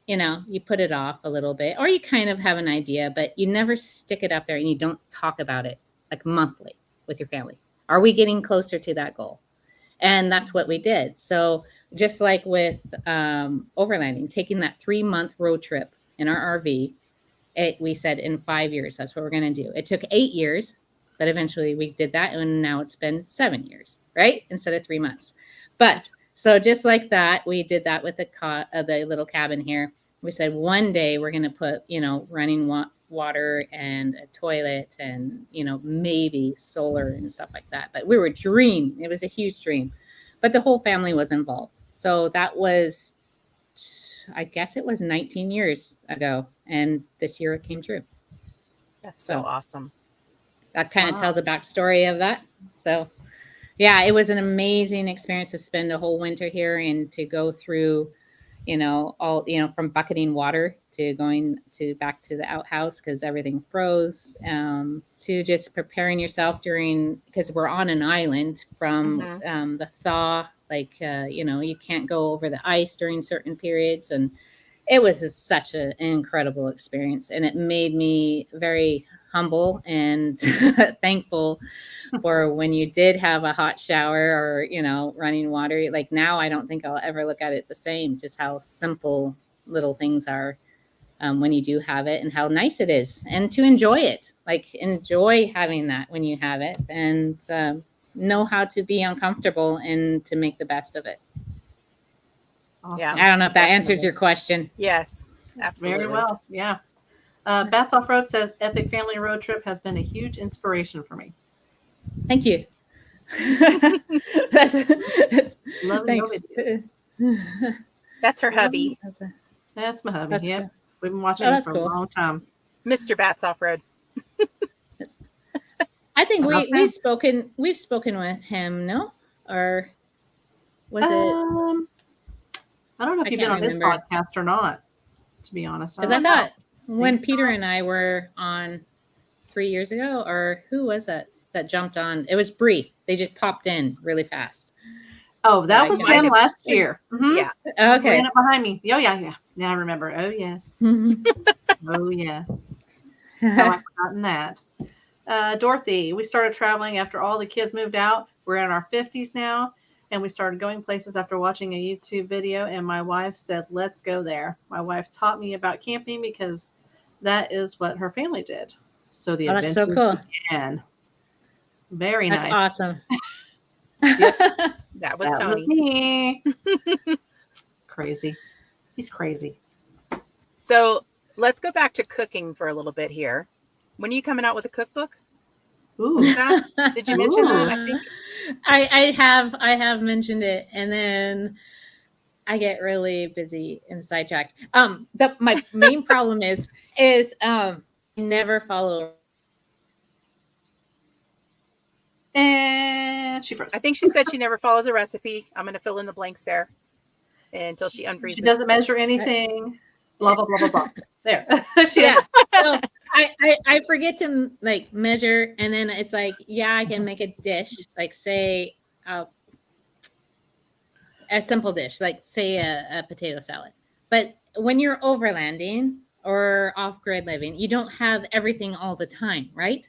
you know, you put it off a little bit, or you kind of have an idea, but you never stick it up there and you don't talk about it like monthly with your family. Are we getting closer to that goal? And that's what we did. So just like with overlanding, taking that 3-month road trip in our RV, we said in 5 years, that's what we're going to do. It took 8 years, but eventually we did that. And now it's been 7 years, right? Instead of 3 months. But so just like that, we did that with the little cabin here. We said one day we're going to put, you know, running water and a toilet and, you know, maybe solar and stuff like that. But we were dreaming. It was a huge dream. But the whole family was involved. So that was, I guess it was 19 years ago. And this year it came true. That's so awesome. That kind of tells a backstory of that. So yeah, it was an amazing experience to spend a whole winter here and to go through, you know, all, you know, from bucketing water to going to back to the outhouse because everything froze, to just preparing yourself during, because we're on an island from the thaw, like, you know, you can't go over the ice during certain periods. And it was such an incredible experience. And it made me very humble and thankful for when you did have a hot shower or, you know, running water. Like now I don't think I'll ever look at it the same, just how simple little things are when you do have it and how nice it is, and to enjoy it, like enjoy having that when you have it, and know how to be uncomfortable and to make the best of it. Awesome. Yeah. I don't know if that answers your question. Yes, absolutely. Very well. Yeah. Bats Off Road says Epic Family Road Trip has been a huge inspiration for me. Thank you. that's, Love thanks. That's her hubby, That's my hubby. That's Yep. cool. We've been watching Oh, this that's for cool. a long time. Mr. Bats Off Road. I think Okay. we've spoken with him, no? Or was it? I don't know if I you've been can't on this remember. podcast or not, to be honest. Because I don't know. thought when so. Peter and I were on 3 years ago, or who was that jumped on? It was brief. They just popped in really fast. Oh, So that I was can- him last year. Mhm. Yeah. Okay. Ran up behind me. Oh, yeah. Now I remember. Oh, yes. Oh, yes. How I've forgotten that. Dorothy, we started traveling after all the kids moved out. We're in our 50s now, and we started going places after watching a YouTube video, and my wife said, let's go there. My wife taught me about camping because that is what her family did. So the Oh, that's so adventure cool. began. Very That's nice. awesome. That was That Tony. was me. Crazy. He's crazy. So let's go back to cooking for a little bit here. When are you coming out with a cookbook? Ooh. Did you mention that? I think. I have mentioned it, and then I get really busy and sidetracked. My main problem is never follow. And she froze. I think she said she never follows a recipe. I'm going to fill in the blanks there until she unfreezes. She doesn't measure anything. Blah blah blah blah blah. There. Yeah. So I forget to like measure, and then it's like, yeah, I can make a dish, like say a simple dish, like say a potato salad. But when you're overlanding or off-grid living, you don't have everything all the time, right?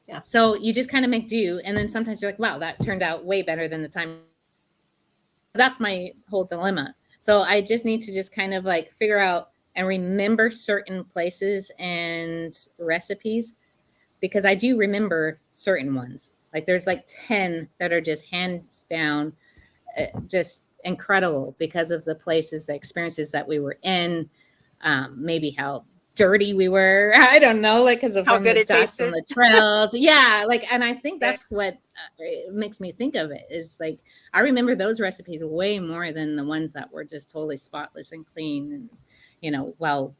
Yeah. So you just kind of make do, and then sometimes you're like, wow, that turned out way better than the time. That's my whole dilemma. So I just need to just kind of like figure out and remember certain places and recipes, because I do remember certain ones. Like there's like 10 that are just hands down just incredible because of the places, the experiences that we were in, maybe how dirty we were. I don't know, like because of how good the it dust tasted on the trails. Yeah, like, and I think that's what makes me think of it is like I remember those recipes way more than the ones that were just totally spotless and clean and well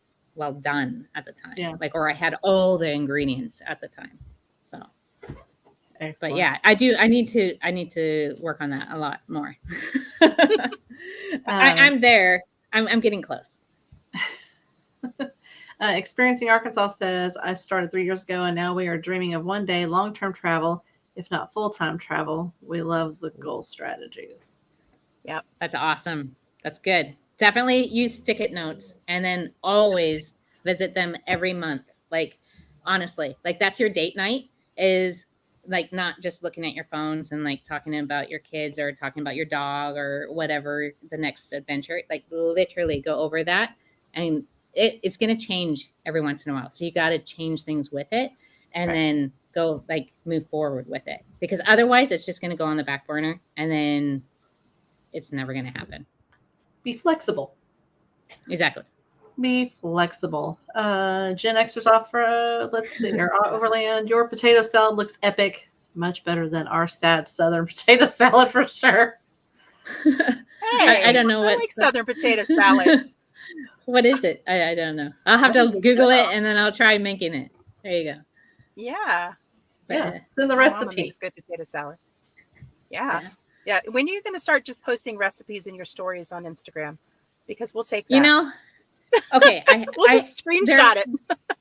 done at the time. Yeah. Like, or I had all the ingredients at the time. So Excellent. but yeah, I need to work on that a lot more. I'm there. I'm getting close. Experiencing Arkansas says, I started 3 years ago and now we are dreaming of one day long-term travel, if not full-time travel. We love the goal strategies. Yep. That's awesome. That's good. Definitely use stick-it notes and then always visit them every month. Like, honestly, like that's your date night is like not just looking at your phones and like talking about your kids or talking about your dog or whatever the next adventure. Like literally go over that, and it's going to change every once in a while. So you got to change things with it and then go like move forward with it, because otherwise it's just going to go on the back burner and then it's never going to happen. Be flexible. Exactly. Be flexible. Gen Xers offer, let's see here, Overland, your potato salad looks epic. Much better than our sad Southern potato salad for sure. Hey, I don't know what. I like Southern potato salad. What is it? I don't know. I'll have to Google it and then I'll try making it. There you go. Yeah. But, yeah. Then the my recipe. mama makes good potato salad. Yeah. When are you going to start just posting recipes in your stories on Instagram? Because we'll take that. Okay. We'll just screenshot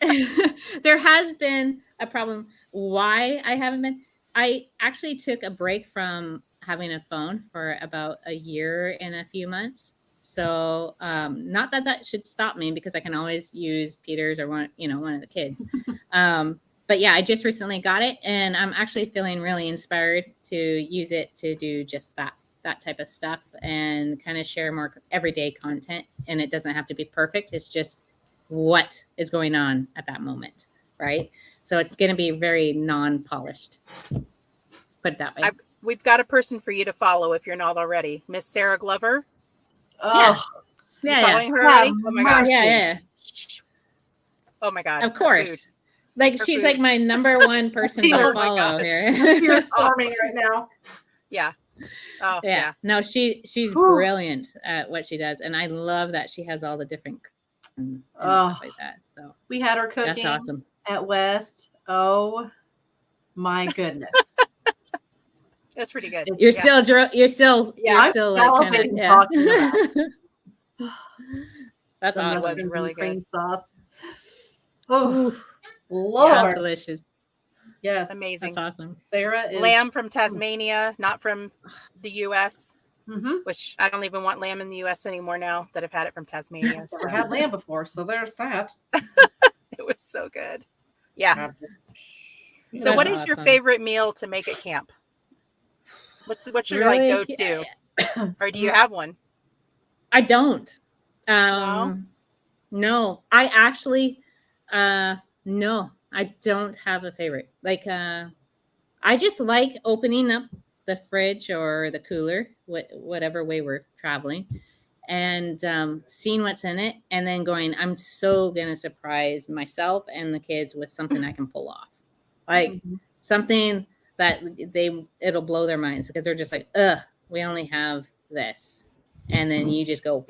it. There has been a problem. Why I haven't been. I actually took a break from having a phone for about a year and a few months. So not that should stop me, because I can always use Peter's or one of the kids. But yeah, I just recently got it and I'm actually feeling really inspired to use it to do just that type of stuff and kind of share more everyday content. And it doesn't have to be perfect. It's just what is going on at that moment. Right. So it's going to be very non-polished. Put it that way. We've got a person for you to follow if you're not already. Miss Sarah Glover. Oh, yeah. Following her already? Oh my gosh. Yeah. Oh my God. Of course. Like she's like my number one person to follow here. You're forming right now. Yeah. Oh yeah. No, she's brilliant at what she does, and I love that she has all the different and stuff like that. So we had her cooking. That's awesome. At West. Oh my goodness. That's pretty good. You're still like kind of That's awesome. That was really good. Sauce. Oh, Lord. Sounds delicious. Yes. Amazing. That's awesome. Sarah is lamb from Tasmania, not from the US, mm-hmm. which I don't even want lamb in the US anymore now that I've had it from Tasmania. Never had lamb before, so there's that. It was so good. Yeah. So what is your favorite meal to make at camp? What's your like go-to? Or do you have one? I don't. No. I actually no. I don't have a favorite. Like I just like opening up the fridge or the cooler, whatever way we're traveling, and seeing what's in it, and then going, I'm so gonna surprise myself and the kids with something I can pull off. Like something that it'll blow their minds because they're just like, ugh, we only have this. And then you just go,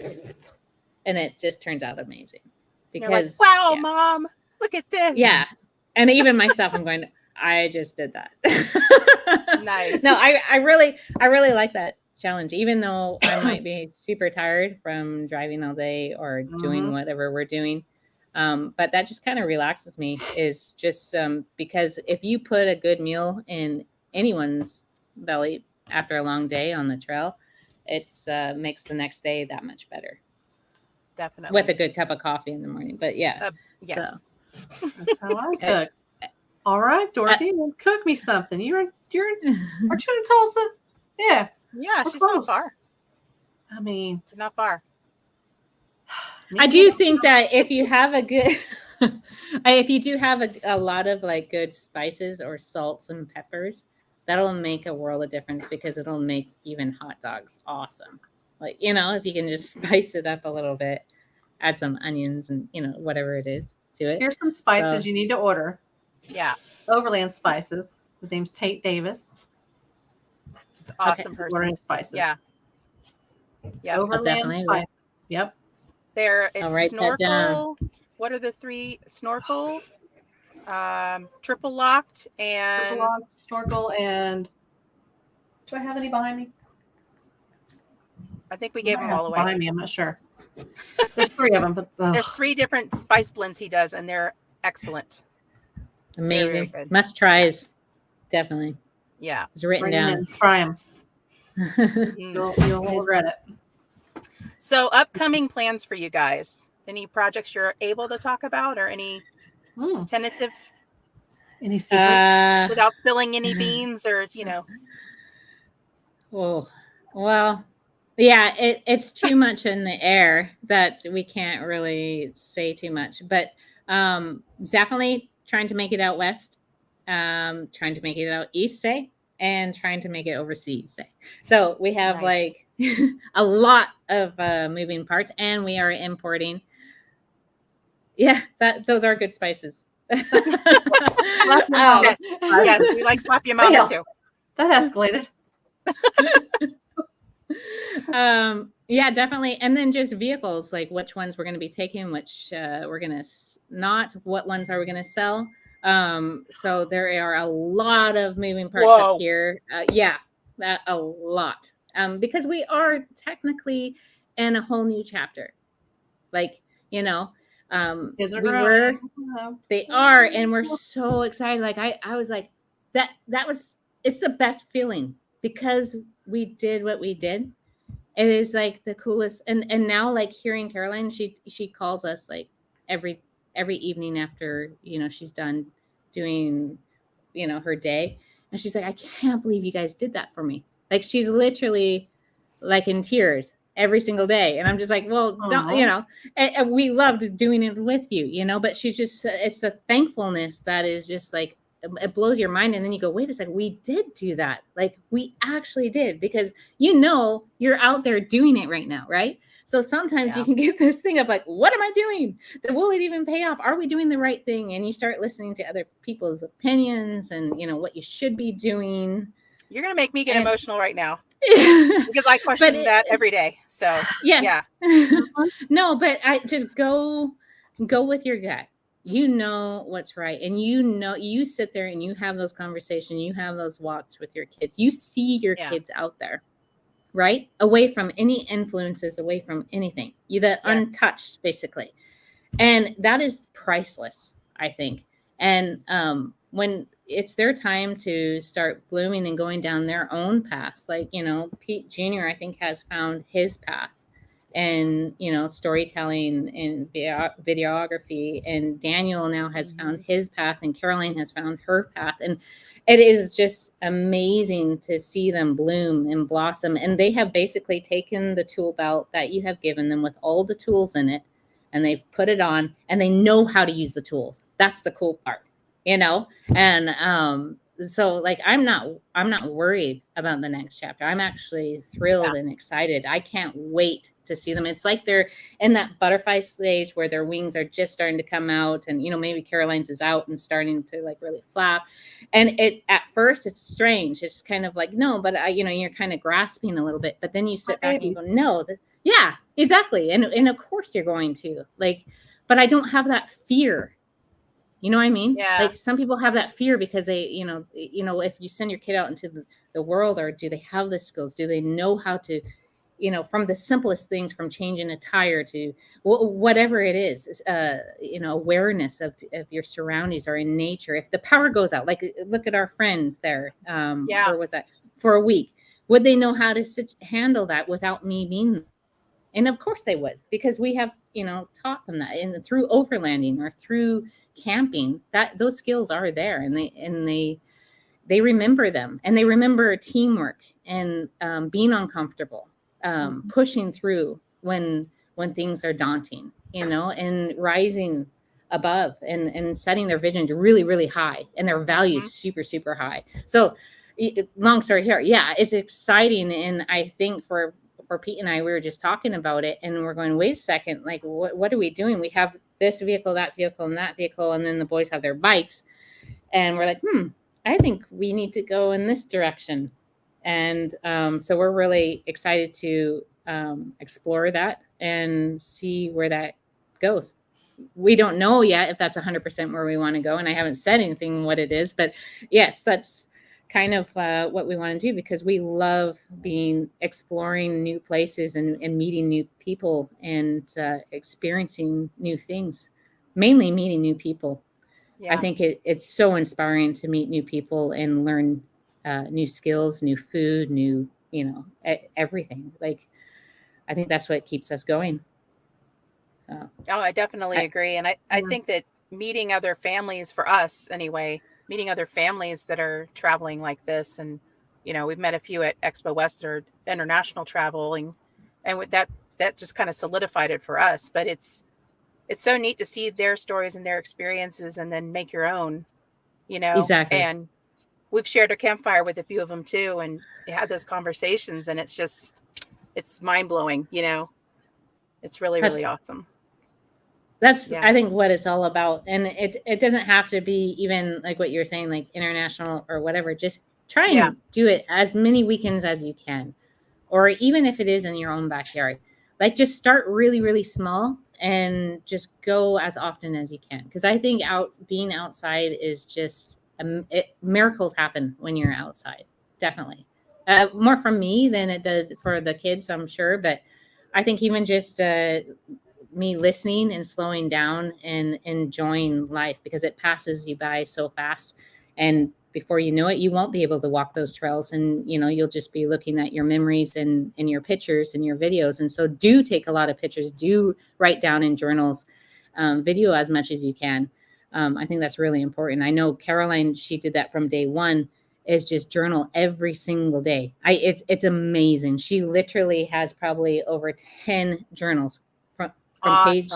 and it just turns out amazing. You're like, Because wow, Mom, look at this. yeah. And even myself, I'm going, I just did that. Nice. No, I really like that challenge, even though I might be super tired from driving all day or doing whatever we're doing. But that just kind of relaxes me, is just because if you put a good meal in anyone's belly after a long day on the trail, it's makes the next day that much better. Definitely. With a good cup of coffee in the morning. But yeah. Yes. So. That's how I cook. All right, Dorothy, then cook me something. Aren't you in Tulsa? Yeah. Yeah, We're she's close. not far. I mean, She's not far. I do think that if you have a good, if you do have a lot of like good spices or salts and peppers, that'll make a world of difference, because it'll make even hot dogs awesome. Like, if you can just spice it up a little bit, add some onions and, whatever it is to it. Here's some spices you need to order. Yeah. Overland Spices. His name's Tate Davis. Awesome person. Ordering spices. Yeah. Yeah. Overland Spices. Yep. It's Snorkel. What are the three? Snorkel, Triple Locked, and Snorkel, and do I have any behind me? I think we gave them all away. Behind me, I'm not sure. There's 3 of them, but there's 3 different spice blends he does, and they're excellent. Amazing. Must tries. Definitely. Yeah. It's written down. Try them. You'll regret it. So, upcoming plans for you guys. Any projects you're able to talk about, or any tentative? Any secrets? Without spilling any beans, or Oh, well, yeah, it's too much in the air that we can't really say too much. But definitely trying to make it out west, trying to make it out east, say, and trying to make it overseas, say. So we have like a lot of moving parts, and we are importing. Yeah, those are good spices. Yes, we like slap your mama too. That escalated. Yeah, definitely. And then just vehicles, like which ones we're going to be taking, which we're going to not, what ones are we going to sell. So there are a lot of moving parts up here. A lot. Because we are technically in a whole new chapter. Like, Kids are they are, and we're so excited. Like I was like, it's the best feeling, because we did what we did. It is like the coolest. And now, like, hearing Caroline, she calls us like every evening after, she's done doing, her day. And she's like, I can't believe you guys did that for me. Like, she's literally like in tears every single day. And I'm just like, well, don't, and we loved doing it with you, but she's just, it's the thankfulness that is just like, it blows your mind. And then you go, wait a second, we did do that. Like, we actually did, because you're out there doing it right now, right? So sometimes you can get this thing of like, what am I doing? Will it even pay off? Are we doing the right thing? And you start listening to other people's opinions and, what you should be doing. You're going to make me get emotional right now, because I question that every day. So yes. Yeah. No, but I just go with your gut. What's right. And you sit there and you have those conversations, you have those walks with your kids. You see your kids out there, right? Away from any influences, away from anything. You're untouched, basically. And that is priceless, I think. And when it's their time to start blooming and going down their own paths, like, Pete Jr., I think, has found his path. And, storytelling and videography, and Daniel now has found his path, and Caroline has found her path. And it is just amazing to see them bloom and blossom. And they have basically taken the tool belt that you have given them with all the tools in it, and they've put it on, and they know how to use the tools. That's the cool part, and so like I'm not worried about the next chapter. I'm actually thrilled and excited. I can't wait to see them. It's like they're in that butterfly stage where their wings are just starting to come out, and maybe Caroline's is out and starting to like really flap. And it at first it's strange. It's kind of like, no, but you're kind of grasping a little bit, but then you sit back and you go, no, yeah, exactly. And of course you're going to like, but I don't have that fear. You know what I mean? Yeah. Like some people have that fear because they, if you send your kid out into the world, or do they have the skills? Do they know how to, from the simplest things, from changing a tire to whatever it is, awareness of your surroundings or in nature. If the power goes out, like look at our friends there. Where was that for a week? Would they know how to handle that without me being there? And of course they would, because we have, taught them that, and through overlanding or through camping, that those skills are there, and they remember them, and they remember teamwork and being uncomfortable, pushing through when things are daunting, and rising above and setting their visions really, really high and their values super, super high. So long story short, yeah, it's exciting. And I think for Pete and I, we were just talking about it, and we're going, wait a second, like what are we doing? We have this vehicle, that vehicle, and that vehicle, and then the boys have their bikes, and we're like, I think we need to go in this direction. And so we're really excited to explore that and see where that goes. We don't know yet if that's 100% where we want to go, and I haven't said anything what it is, but yes, that's kind of what we want to do, because we love exploring new places and meeting new people and experiencing new things, mainly meeting new people. Yeah. I think it's so inspiring to meet new people and learn new skills, new food, new, everything. Like, I think that's what keeps us going. So. Oh, I definitely agree. And I think that meeting other families, for us anyway, meeting other families that are traveling like this. And, we've met a few at Expo West that are international traveling, and with that just kind of solidified it for us. But it's so neat to see their stories and their experiences and then make your own, Exactly. And we've shared a campfire with a few of them too, and had those conversations, and it's mind blowing, it's really, really awesome. That's, I think, what it's all about. And it doesn't have to be even like what you're saying, like international or whatever. Just try and do it as many weekends as you can. Or even if it is in your own backyard, like just start really, really small and just go as often as you can. Because I think being outside is just, miracles happen when you're outside. Definitely. More from me than it did for the kids, I'm sure. But I think even just me listening and slowing down and enjoying life, because it passes you by so fast, and before you know it, you won't be able to walk those trails, and you'll just be looking at your memories and your pictures and your videos. And so do take a lot of pictures, do write down in journals, video as much as you can. I think that's really important. I know Caroline, she did that from day one, is just journal every single day. It's amazing. She literally has probably over 10 journals from page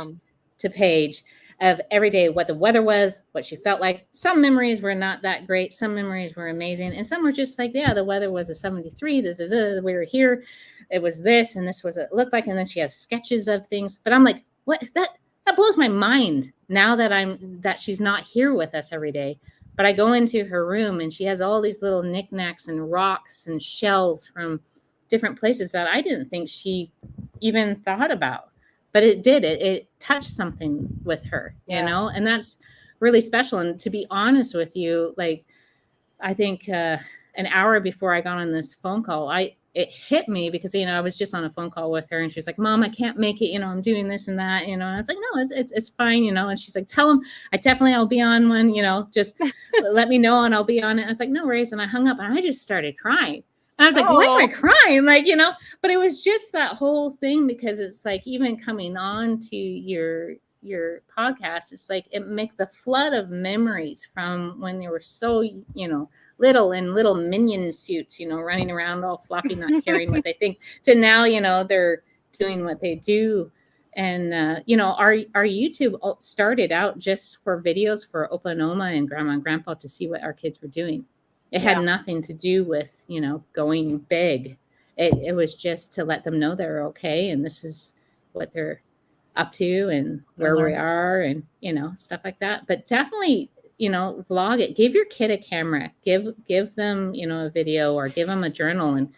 to page of every day, what the weather was, what she felt like. Some memories were not that great. Some memories were amazing. And some were just like, yeah, the weather was a 73. We were here. It was this, and this was what it looked like. And then she has sketches of things. But I'm like, what? That blows my mind now that she's not here with us every day. But I go into her room, and she has all these little knickknacks and rocks and shells from different places that I didn't think she even thought about. But it did. It touched something with her, and that's really special. And to be honest with you, like, I think an hour before I got on this phone call, it hit me, because, I was just on a phone call with her, and she's like, Mom, I can't make it. I'm doing this and that, and I was like, no, it's fine. And she's like, tell him I'll be on one, just let me know and I'll be on it. I was like, no worries. And I hung up, and I just started crying. And I was like, why am I crying? Like, but it was just that whole thing, because it's like, even coming on to your podcast, it's like, it makes the flood of memories from when they were so, little, in little minion suits, running around all floppy, not caring what they think, to now, they're doing what they do. And, our YouTube started out just for videos for Opa and Oma and Grandma and Grandpa to see what our kids were doing. It had nothing to do with, going big. It was just to let them know they're okay. And this is what they're up to and where we are and, stuff like that. But definitely, vlog it. Give your kid a camera. Give them, a video or give them a journal, and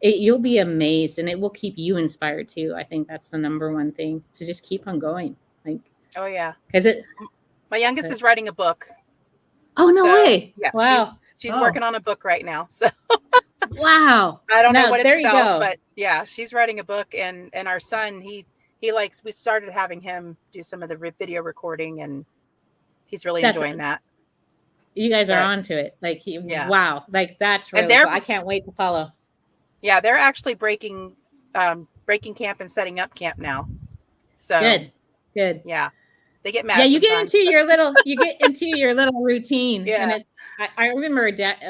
you'll be amazed, and it will keep you inspired too. I think that's the number one thing, to just keep on going. Oh yeah. Because my youngest is writing a book. Oh, no way. Yeah. Wow. She's working on a book right now. So wow. I don't know what there it's you about, go. but yeah, she's writing a book, and our son, we started having him do some of the video recording, and he's really enjoying that. You guys are onto it. Wow. That's really cool. I can't wait to follow. Yeah. They're actually breaking camp and setting up camp now. So good. Yeah. They get mad. Yeah. You get into your little routine. Yeah. And I remember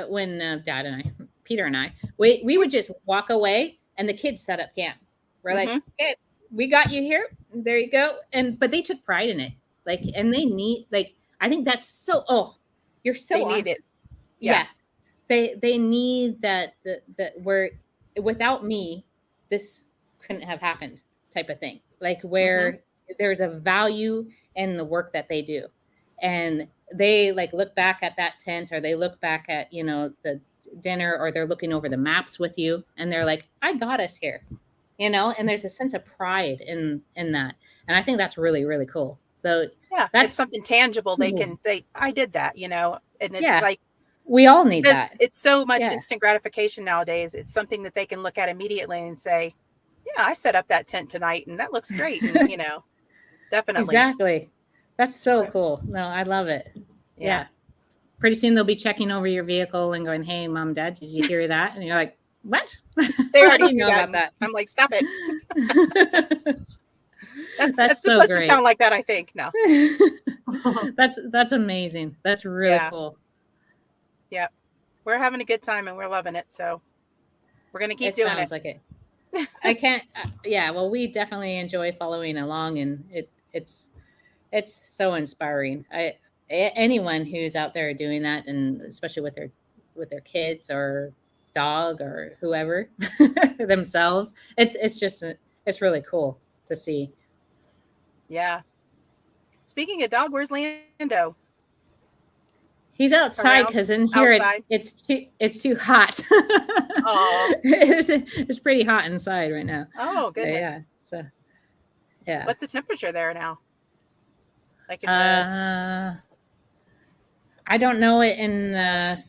when Dad and Peter and I, we would just walk away and the kids set up camp. We're like, okay, we got you here. There you go. But they took pride in it. And they need, I think that's so, you're so they need it. Yeah. They need that where without me, this couldn't have happened type of thing. Where there's a value in the work that they do. And they look back at that tent, or they look back at, the dinner, or they're looking over the maps with you, and they're like, I got us here, and there's a sense of pride in that. And I think that's really, really cool. So yeah, that's something tangible. Cool. I did that, and it's we all need that. It's so much instant gratification nowadays. It's something that they can look at immediately and say, yeah, I set up that tent tonight and that looks great. And, definitely. Exactly. That's so cool. No, I love it. Yeah. Pretty soon they'll be checking over your vehicle and going, hey, Mom, Dad, did you hear that? And you're like, what? They already know about that. I'm like, stop it. That's so supposed to sound like that, I think. No. That's amazing. That's really cool. Yeah. We're having a good time and we're loving it. So we're going to keep doing it. Sounds like it. I can't. Well, we definitely enjoy following along, and it's so inspiring. Anyone who's out there doing that, and especially with their kids or dog or whoever themselves, it's really cool to see. Yeah. Speaking of dog, where's Lando? He's outside because in here it's too hot. Oh, it's pretty hot inside right now. Oh goodness. Yeah. So yeah. What's the temperature there now? I don't know it in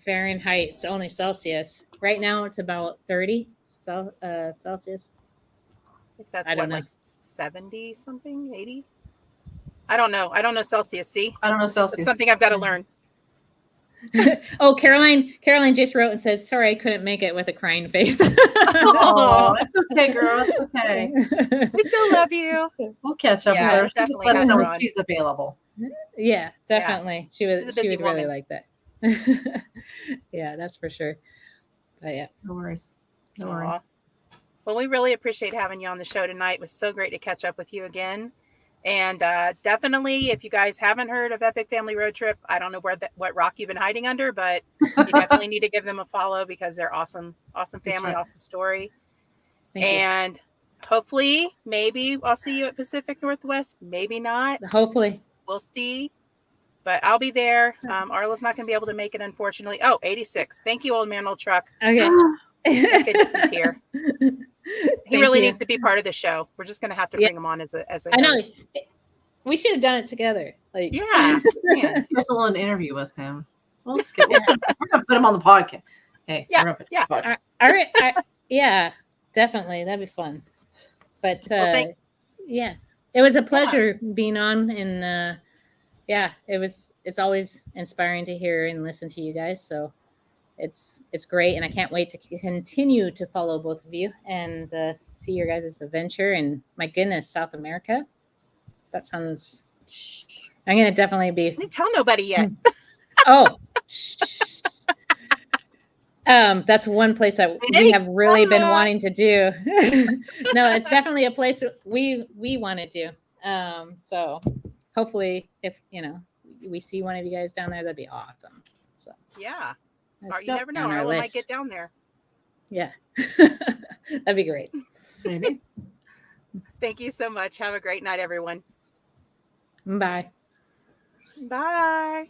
Fahrenheit. It's only Celsius. Right now it's about 30 Celsius. I think that's 70 something, 80. I don't know. I don't know Celsius. See, I don't know Celsius. It's something I've got to learn. Oh, Caroline just wrote and says, sorry, I couldn't make it, with a crying face. Oh, it's okay, girl. It's okay. We still love you. We'll catch up with her. Just let us know when she's available. Yeah, definitely. She would really like that. Yeah, that's for sure. But yeah. No worries. Well, we really appreciate having you on the show tonight. It was so great to catch up with you again. And definitely, if you guys haven't heard of Epic Family Road Trip, I don't know what rock you've been hiding under, but you definitely need to give them a follow because they're awesome family, awesome story. And hopefully, maybe I'll see you at Pacific Northwest. Maybe not. Hopefully. We'll see. But I'll be there. Arla's not going to be able to make it, unfortunately. Oh, 86. Thank you, Old Man Old Truck. Okay. He's here. He really needs to be part of the show. We're just going to have to bring him on as a I know. Host. We should have done it together. Yeah. Schedule an interview with him. We're going to put him on the podcast. Hey, all right. Yeah, definitely. That'd be fun. But it was a pleasure being on, and it's always inspiring to hear and listen to you guys. So it's great, and I can't wait to continue to follow both of you and see your guys' adventure. And my goodness, South America, that sounds. I'm gonna definitely be. I didn't tell nobody yet. Oh, that's one place that we have really been wanting to do. No, it's definitely a place we want to do. So hopefully, if we see one of you guys down there, that'd be awesome. So yeah. Or you never know. on our Arla might list. get down there. Yeah. That'd be great. Maybe. Thank you so much. Have a great night, everyone. Bye. Bye.